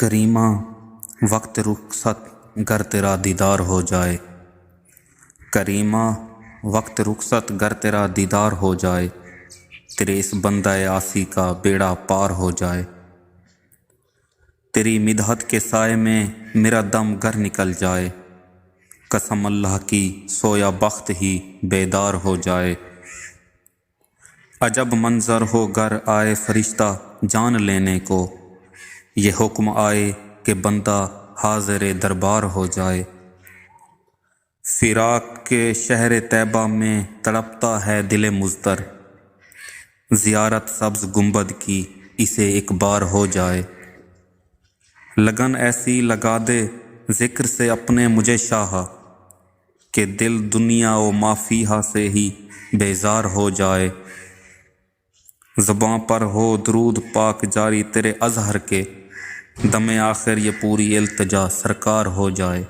کریمہ وقت رخصت گر تیرا دیدار ہو جائے، کریمہ وقت رخصت گر تیرا دیدار ہو جائے، تیرے اس بندہ عاصی کا بیڑا پار ہو جائے، تیری مدحت کے سائے میں میرا دم گر نکل جائے، قسم اللہ کی سویا بخت ہی بیدار ہو جائے، عجب منظر ہو گر آئے فرشتہ جان لینے کو، یہ حکم آئے کہ بندہ حاضر دربار ہو جائے، فراق کے شہر طیبہ میں تڑپتا ہے دل مضطر، زیارت سبز گنبد کی اسے ایک بار ہو جائے، لگن ایسی لگا دے ذکر سے اپنے مجھے شاہ، کہ دل دنیا و ما فیہا سے ہی بیزار ہو جائے، زباں پر ہو درود پاک جاری تیرے اظہر کے، دم آخر یہ پوری التجا سرکار ہو جائے۔